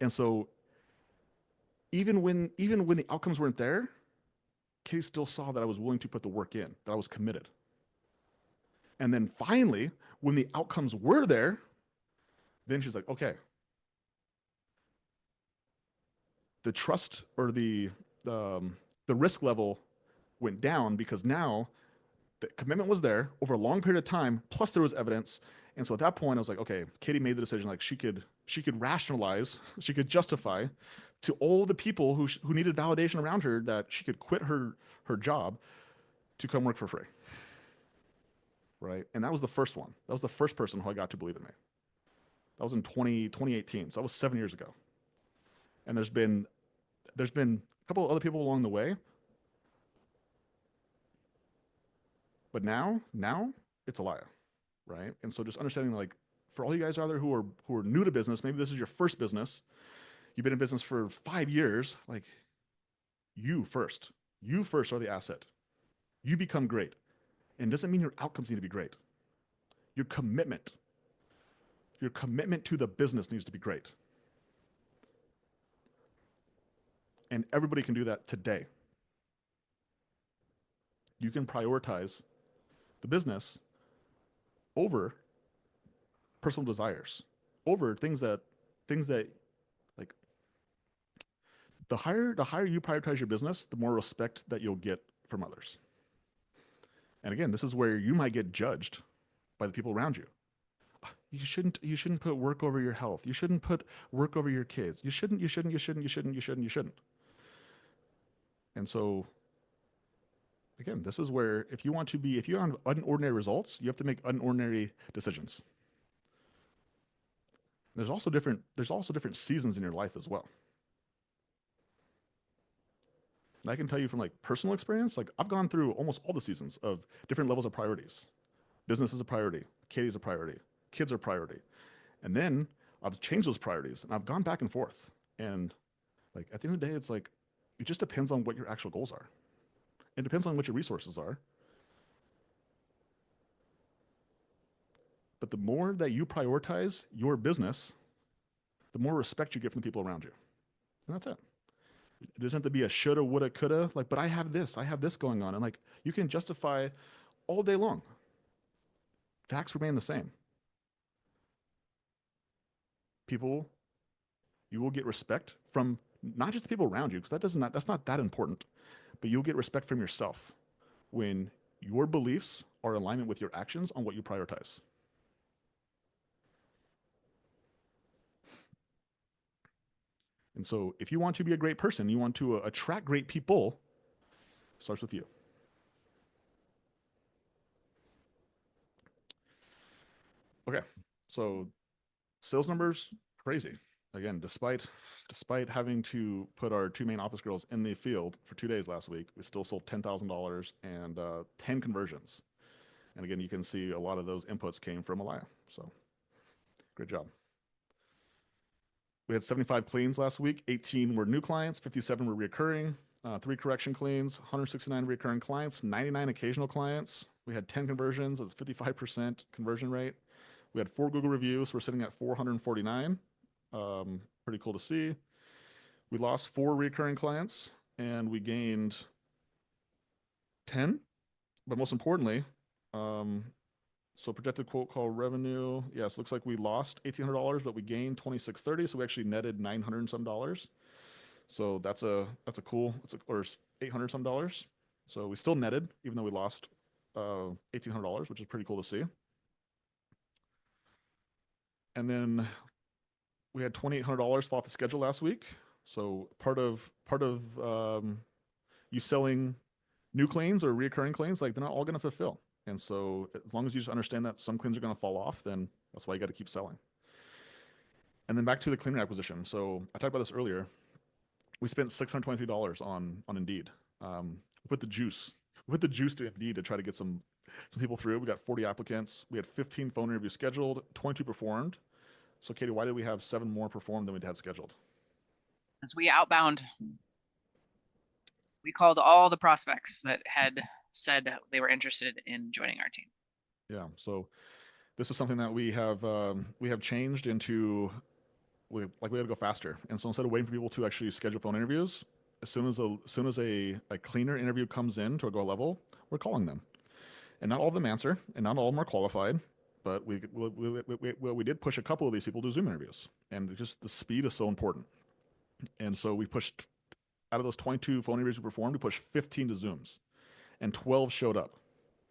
And so even when the outcomes weren't there, Katie still saw that I was willing to put the work in, that I was committed. And then finally, when the outcomes were there, then she's like, okay, the trust or the risk level went down because now the commitment was there over a long period of time. Plus, there was evidence, and so at that point, I was like, okay, Katie made the decision. Like she could rationalize, she could justify to all the people who needed validation around her that she could quit her job to come work for free, right? And that was the first one. That was the first person who I got to believe in me. That was in 2018. So that was 7 years ago. And there's been a couple of other people along the way, but now it's Alaya, right? And so just understanding like for all you guys out there who are new to business, maybe this is your first business, you've been in business for 5 years, like you first, you first are the asset. You become great, and it doesn't mean your outcomes need to be great. Your commitment, your commitment to the business needs to be great, and everybody can do that today. You can prioritize the business over personal desires, over things that like the higher you prioritize your business, the more respect that you'll get from others. And again, this is where you might get judged by the people around you. You shouldn't put work over your health. You shouldn't put work over your kids. You shouldn't. And so again, this is where if you want unordinary results, you have to make unordinary decisions. There's also different seasons in your life as well. And I can tell you from like personal experience, like I've gone through almost all the seasons of different levels of priorities. Business is a priority, Katie's a priority, kids are a priority. And then I've changed those priorities and I've gone back and forth. And like at the end of the day, it's like it just depends on what your actual goals are. It depends on what your resources are. But the more that you prioritize your business, the more respect you get from the people around you. And that's it. It doesn't have to be a shoulda, woulda, coulda. Like, but I have this going on. And like you can justify all day long. Facts remain the same. People, you will get respect from not just the people around you, because that's not that important, but you'll get respect from yourself when your beliefs are in alignment with your actions on what you prioritize. And so if you want to be a great person, you want to attract great people, it starts with you. Okay. So sales numbers, crazy. again, despite having to put our two main office girls in the field for 2 days last week, we still sold $10,000 and 10 conversions. And again, you can see a lot of those inputs came from Alaya. So great job. We had 75 cleans last week. 18 were new clients, 57 were recurring, three correction cleans, 169 recurring clients, 99 occasional clients. We had 10 conversions. That's 55% conversion rate. We had 4 Google reviews. We're sitting at 449. Pretty cool to see. We lost 4 recurring clients and we gained 10. But most importantly, um, so projected quote call revenue. Yes, looks like we lost $1,800, but we gained 2,630. So we actually netted 900 and some dollars. So that's a cool. Or 800 some dollars. So we still netted, even though we lost $1,800, which is pretty cool to see. And then we had $2,800 fall off the schedule last week. So part of you selling new claims or recurring claims, like they're not all going to fulfill. And so as long as you just understand that some claims are going to fall off, then that's why you got to keep selling. And then back to the cleaner acquisition. So I talked about this earlier. We spent $623 on Indeed. With the juice, to Indeed to try to get some people through. We got 40 applicants. We had 15 phone interviews scheduled, 22 performed. So Katie, why did we have 7 more performed than we'd had scheduled? As we outbound, we called all the prospects that had said they were interested in joining our team. Yeah. So this is something that we have changed into we had to go faster. And so instead of waiting for people to actually schedule phone interviews, as soon as a cleaner interview comes in to a go level, we're calling them. And not all of them answer, and not all of them are qualified. But we did push a couple of these people to Zoom interviews, and just the speed is so important. And so we pushed out of those 22 phone interviews we performed, we pushed 15 to Zooms, and 12 showed up.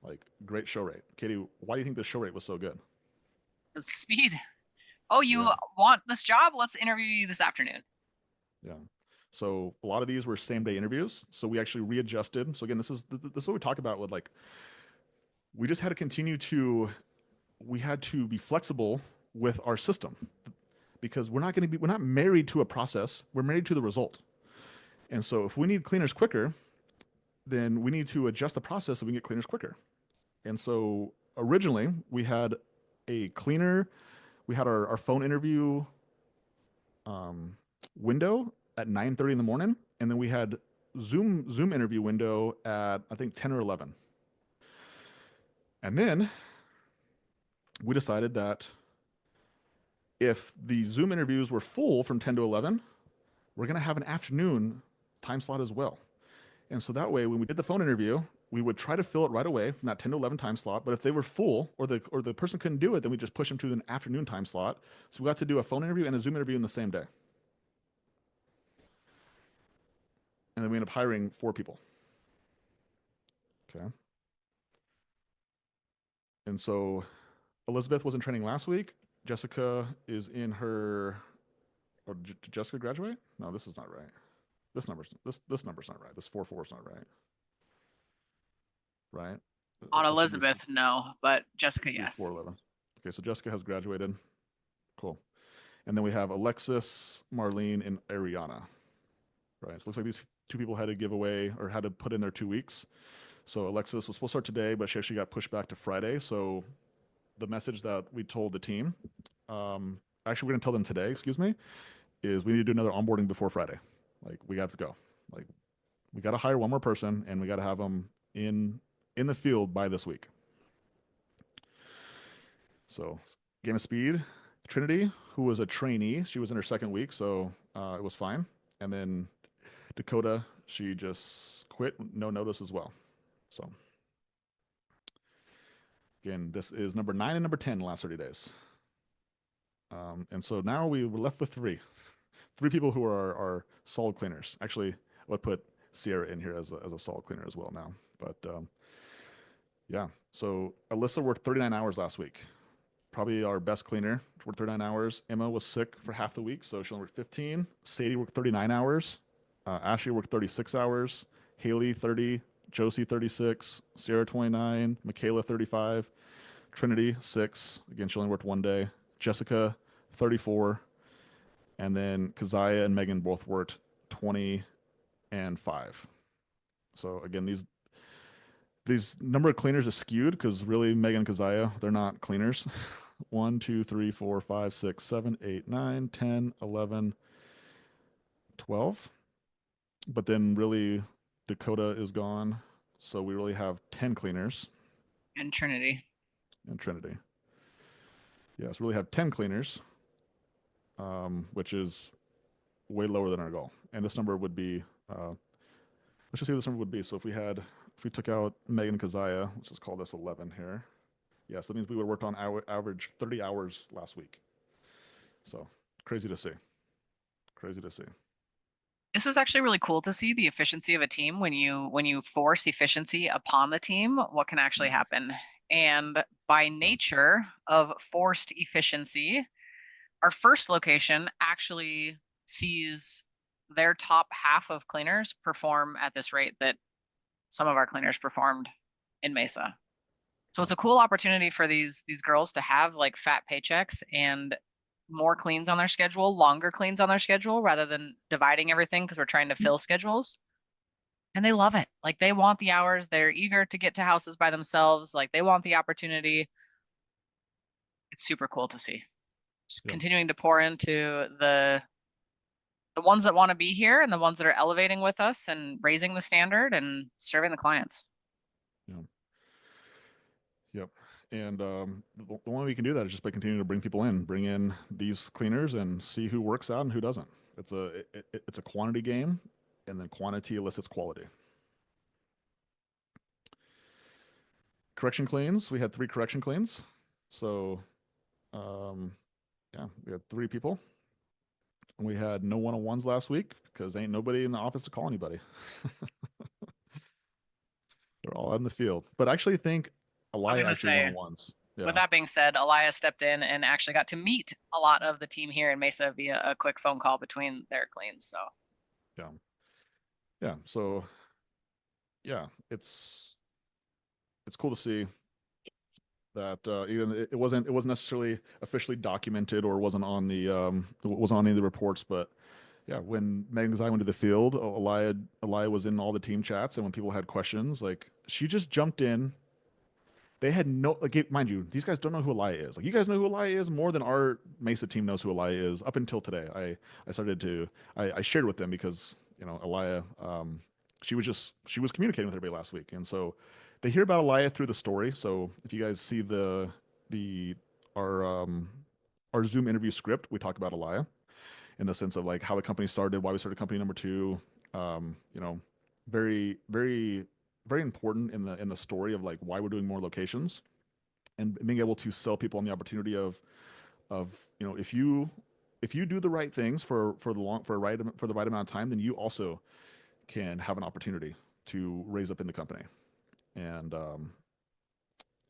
Like great show rate. Katie, why do you think the show rate was so good? The speed. Oh, you Yeah, want this job? Let's interview you this afternoon. yeah. So a lot of these were same day interviews. So we actually readjusted. So again, this is what we talk about with like we just had to continue to we had to be flexible with our system because we're not married to a process. We're married to the result. And so if we need cleaners quicker, then we need to adjust the process so we can get cleaners quicker. And so originally we had a cleaner, we had our phone interview um, window at 9:30 in the morning, and then we had Zoom interview window at I think 10 or 11. And then we decided that if the Zoom interviews were full from 10 to 11, we're going to have an afternoon time slot as well. And so that way, when we did the phone interview, we would try to fill it right away from that 10 to 11 time slot. But if they were full or the person couldn't do it, then we just push them to an afternoon time slot. So we got to do a phone interview and a Zoom interview in the same day. And then we ended up hiring 4 people. Okay. And so Elizabeth was in training last week. Jessica is in her. Or did Jessica graduate? No, this is not right. This number's not right. This 4-4 is not right. Right? On That should be Elizabeth, no, but Jessica, should be yes. 411. Okay, so Jessica has graduated. Cool. And then we have Alexis, Marlene, and Ariana. Right. So it looks like these 2 people had to give away or had to put in their 2 weeks. So Alexis was supposed to start today, but she actually got pushed back to Friday. So the message that we told the team, actually we're gonna tell them today, excuse me, is we need to do another onboarding before Friday. Like we got to go. Like we got to hire one more person and we got to have them in the field by this week. So game of speed. Trinity, who was a trainee, she was in her 2nd week, so it was fine. And then Dakota, she just quit, no notice as well. So again, this is number 9 and number 10 in the last 30 days. And so now we were left with 3 people who are our solid cleaners. Actually, I would put Sierra in here as a solid cleaner as well now. But yeah, so Alyssa worked 39 hours last week. Probably our best cleaner. Worked 39 hours. Emma was sick for half the week, so she only worked 15. Sadie worked 39 hours. Ashley worked 36 hours. Haley 30. Josie 36. Sarah 29. Michaela 35. Trinity 6. Again, she only worked 1 day. Jessica 34. and then Keziah and Megan both worked 20 and 5. So again, these number of cleaners are skewed because really Megan and Keziah, they're not cleaners. 1, 2, 3, 4, 5, 6, 7, 8, 9, 10, 11, 12. But then really Dakota is gone. So we really have 10 cleaners And Trinity. in Trinity. Yes, we really have 10 cleaners, which is way lower than our goal. And this number would be, let's just see what this number would be. So if we took out Megan and Keziah, let's just call this 11 here. Yes, that means we would have worked on average 30 hours last week. So crazy to see. Crazy to see. This is actually really cool to see the efficiency of a team when you force efficiency upon the team, what can actually happen. And by Yeah. nature of forced efficiency, our first location actually sees their top half of cleaners perform at this rate that some of our cleaners performed in Mesa. So Yeah. it's a cool opportunity for these girls to have like fat paychecks and more cleans on their schedule, longer cleans on their schedule rather than dividing everything because we're trying to fill schedules. And they love it. Like they want the hours, they're eager to get to houses by themselves, like they want the opportunity. It's super cool to see. Just Yeah. continuing to pour into the ones that want to be here and the ones that are elevating with us and raising the standard and serving the clients. Yeah. Yep. And the only way we can do that is just by continuing to bring people in, bring in these cleaners, and see who works out and who doesn't. It's a quantity game, and then quantity elicits quality. Correction cleans. We had 3 correction cleans. So um, yeah, we had 3 people. We had no one-on-ones last week because ain't nobody in the office to call anybody. They're all out in the field. But I actually think I was Elia going to actually say, one-on-ones. with Yeah. that being said, Elias stepped in and actually got to meet a lot of the team here in Mesa via a quick phone call between their cleans. So Yeah. Yeah. So yeah, it's cool to see that even it wasn't necessarily officially documented or wasn't on any of the reports, but yeah, when Megan Zai went to the field, Elia was in all the team chats, and when people had questions, like she just jumped in. They had no, like, mind you, these guys don't know who Elia is. Like, you guys know who Elia is more than our Mesa team knows who Elia is up until today. I started to, I shared with them because, Elia, she was communicating with everybody last week. And so they hear about Elia through the story. So if you guys see the, our, um, our Zoom interview script, we talk about Elia in the sense of like how the company started, why we started company number 2, um, you know, very, very, very important in the story of like why we're doing more locations and being able to sell people on the opportunity of if you do the right things for the right amount of time, then you also can have an opportunity to raise up in the company. And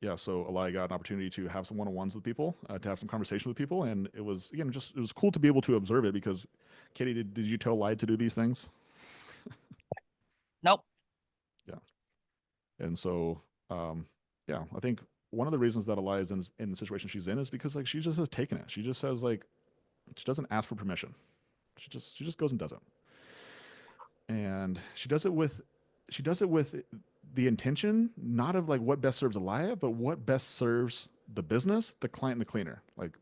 yeah, so Eli got an opportunity to have some one-on-ones with people, to have some conversation with people, and it was again just it was cool to be able to observe it because, Katie, did you tell Eli to do these things? nope. Yeah, and so yeah, I think one of the reasons that Eli is in the situation she's in is because like she just has taken it. She just says like she doesn't ask for permission. She just goes and does it, and she does it with the intention not of like what best serves Elia, but what best serves the business, the client, and the cleaner. Like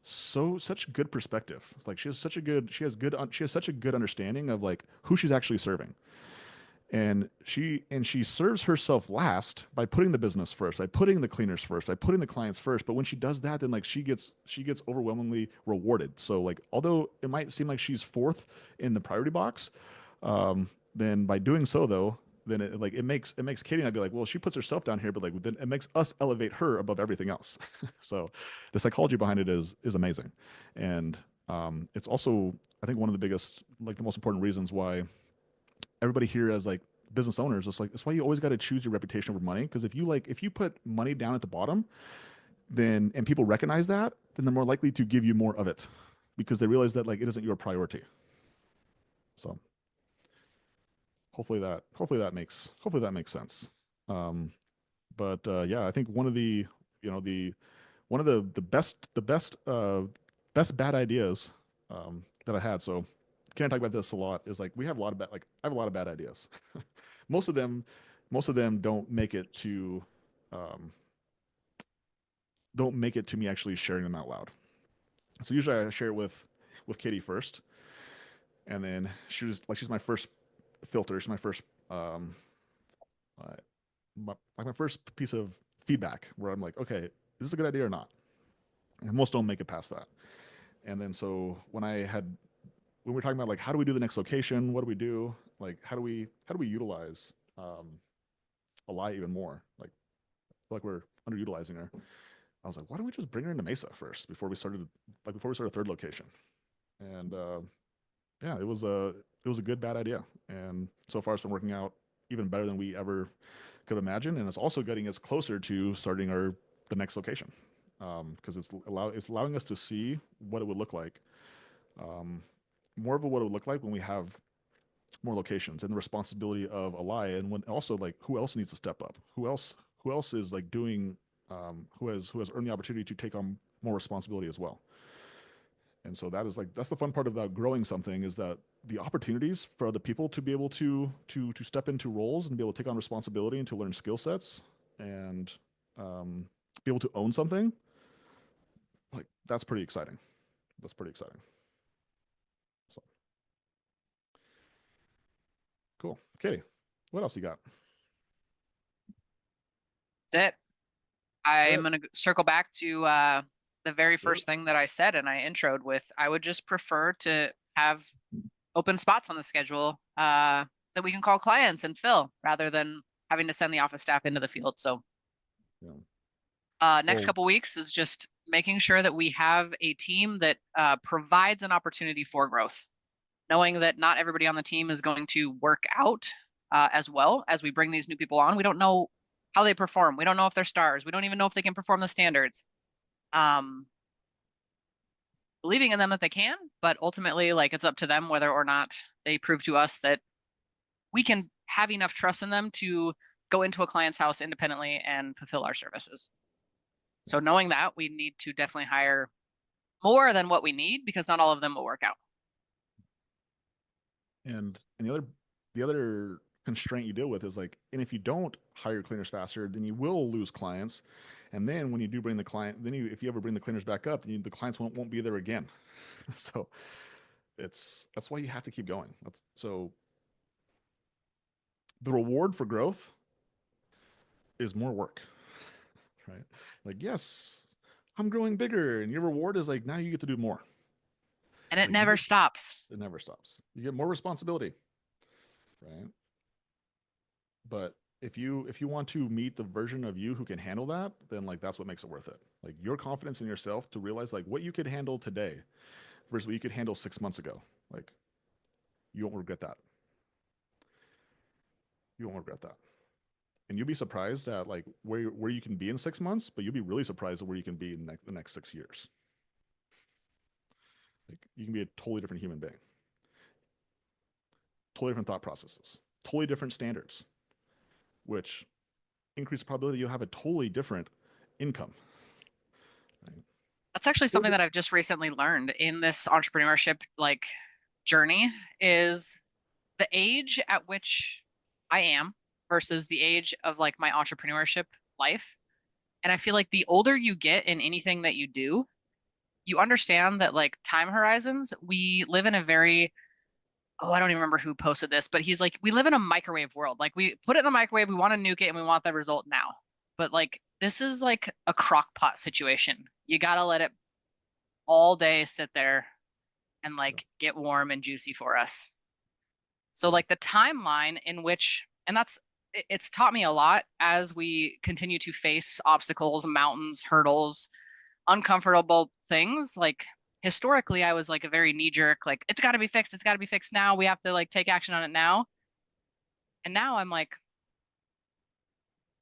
such good perspective. It's like she has such a good understanding of like who she's actually serving. And she serves herself last by putting the business first, by putting the cleaners first, by putting the clients first. But when she does that, then like she gets overwhelmingly rewarded. So like although it might seem like she's fourth in the priority box, then by doing so though, then it makes Katie and I be like, well, she puts herself down here, but like then it makes us elevate her above everything else. So the psychology behind it is amazing, and it's also I think one of the biggest, like the most important reasons why everybody here as like business owners, it's like that's why you always got to choose your reputation over money. Because if you put money down at the bottom, then and people recognize that, then they're more likely to give you more of it because they realize that like it isn't your priority. So hopefully that makes sense. Um, but yeah, I think one of the you know the one of the best bad ideas that I had. So can I talk about this a lot? Is like we have a lot of bad, like I have a lot of bad ideas. most of them, most of them um, don't make it to me actually sharing them out loud. So usually I share it with Katie first, and then she's my first filter. She's my first uh, like my first piece of feedback where I'm like, okay, is this a good idea or not? And most don't make it past that. And then so when we're talking about like how do we do the next location, what do we do, like how do we utilize a lie even more? Like we're underutilizing her. I was like, why don't we just bring her into Mesa first before we started a third location? And yeah, it was a good bad idea, and so far it's been working out even better than we ever could imagine, and it's also getting us closer to starting the next location because it's allowing us to see what it would look like, um, more of what it would look like when we have more locations and the responsibility of Alaya, and when also like who else needs to step up, who else is like doing who has earned the opportunity to take on more responsibility as well. And so that's the fun part about growing something is that the opportunities for other people to be able to step into roles and be able to take on responsibility and to learn skill sets and um, be able to own something, like that's pretty exciting. That's pretty exciting. So cool. Katie, what else you got? That's it. That's I'm it. going to circle back to the very Do it. first thing that I said and I introed with. I would just prefer to have open spots on the schedule that we can call clients and fill rather than having to send the office staff into the field. So, Yeah. next Well, couple weeks is just making sure that we have a team that provides an opportunity for growth, knowing that not everybody on the team is going to work out as well as we bring these new people on. We don't know how they perform. We don't know if they're stars. We don't even know if they can perform the standards. Um, Believing in them that they can, but ultimately, like it's up to them whether or not they prove to us that we can have enough trust in them to go into a client's house independently and fulfill our services. So knowing that, we need to definitely hire more than what we need because not all of them will work out. and the other constraint you deal with is like, and if you don't hire cleaners faster, then you will lose clients. And then when you do bring the client, then if you ever bring the cleaners back up, then the clients won't be there again. So that's why you have to keep going. So the reward for growth is more work, right? Like, yes, I'm growing bigger, and your reward is like now you get to do more. And it Like never stops. it never stops. You get more responsibility, right? But if you want to meet the version of you who can handle that, then like that's what makes it worth it. Like your confidence in yourself to realize like what you could handle today versus what you could handle 6 months ago. Like you won't regret that. You won't regret that. And you'll be surprised at like where you can be in 6 months, but you'll be really surprised at where you can be in the next 6 years. Like you can be a totally different human being, totally different thought processes, totally different standards, which increase the probability you'll have a totally different income. Right? That's actually Totally something that I've just recently learned in this entrepreneurship like journey is the age at which I am versus the age of like my entrepreneurship life. And I feel like the older you get in anything that you do, you understand that like time horizons, we live in a very, oh, I don't even remember who posted this, but he's like, we live in a microwave world. Like we put it in the microwave, we want to nuke it, and we want the result now. But like this is like a crock pot situation. You gotta let it all day sit there and Yeah. like get warm and juicy for us. So Yeah. like the timeline in which, and it's taught me a lot as we continue to face obstacles, mountains, hurdles, uncomfortable things. Like historically, I was like a very knee jerk, like it's got to be fixed. It's got to be fixed now. We have to like take action on it now. And now I'm like,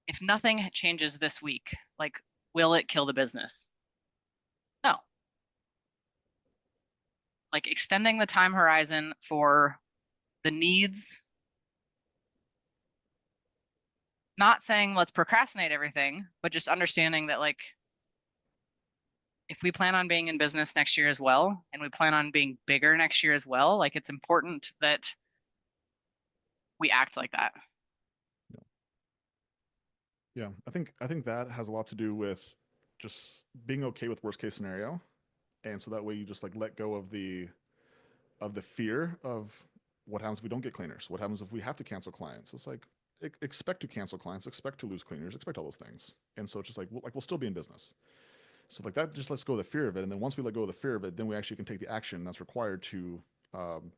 if nothing changes this week, like, will it kill the business? No. Like extending the time horizon for the needs, not saying let's procrastinate everything, but just understanding that like if we plan on being in business next year as well, and we plan on being bigger next year as well, like it's important that we act like that. Yeah. Yeah, I think that has a lot to do with just being okay with worst case scenario, and so that way you just like let go of the fear of what happens if we don't get cleaners, what happens if we have to cancel clients. It's like expect to cancel clients, expect to lose cleaners, expect all those things, and so it's just like we'll still be in business. So like that just lets go of the fear of it, and then once we let go of the fear of it, then we actually can take the action that's required to um,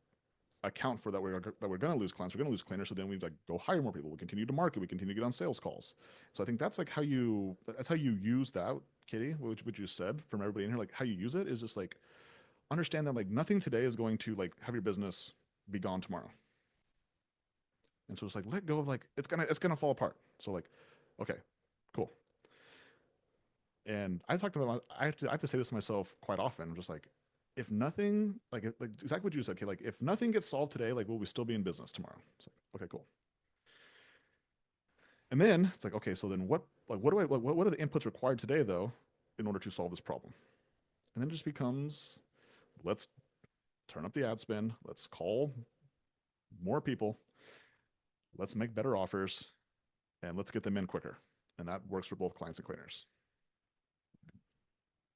account for that we're going to lose clients, we're going to lose cleaners. So then we like go hire more people. We continue to market. We continue to get on sales calls. So I think that's how you use that, Katie, which you said from everybody in here. Like how you use it is just like understand that like nothing today is going to like have your business be gone tomorrow. And so it's like let go of like it's gonna fall apart. So like, okay, cool. And I talked about I have to say this to myself quite often. I'm just like, if nothing like exactly what you said, okay, like if nothing gets solved today, like will we still be in business tomorrow? It's like, okay, cool. And then it's like, okay, so then what are the inputs required today though in order to solve this problem? And then it just becomes let's turn up the ad spend, let's call more people, let's make better offers, and let's get them in quicker. And that works for both clients and cleaners.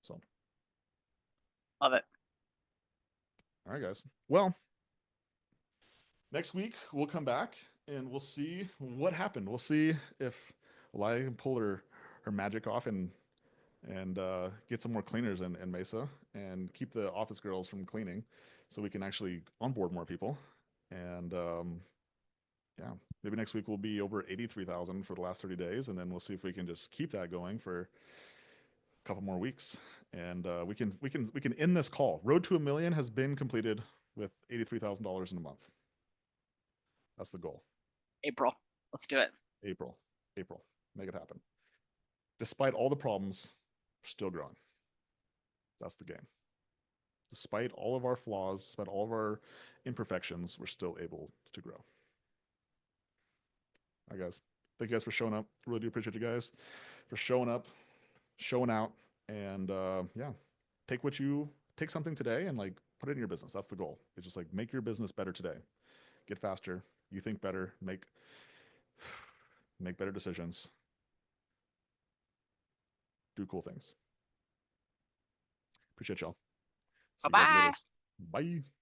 So, Love it. all right, guys. Well, next week we'll come back and we'll see what happened. We'll see if Elia can pull her magic off and get some more cleaners in Mesa and keep the office girls from cleaning, so we can actually onboard more people. And yeah, maybe next week will be over 83,000 for the last 30 days, and then we'll see if we can just keep that going for a couple more weeks, and we can end this call. Road to a million has been completed with $83,000 in a month. That's the goal. April. Let's do it. April, April, make it happen. Despite all the problems, we're still growing. That's the game. Despite all of our flaws, despite all of our imperfections, we're still able to grow. All right, guys. Thank you guys for showing up. Really do appreciate you guys for showing up, showing out, and yeah, take something today and like put it in your business. That's the goal. It's just like make your business better today. Get faster. You think better. Make better decisions. Do cool things. Appreciate y'all. Bye See you guys later. bye. Bye.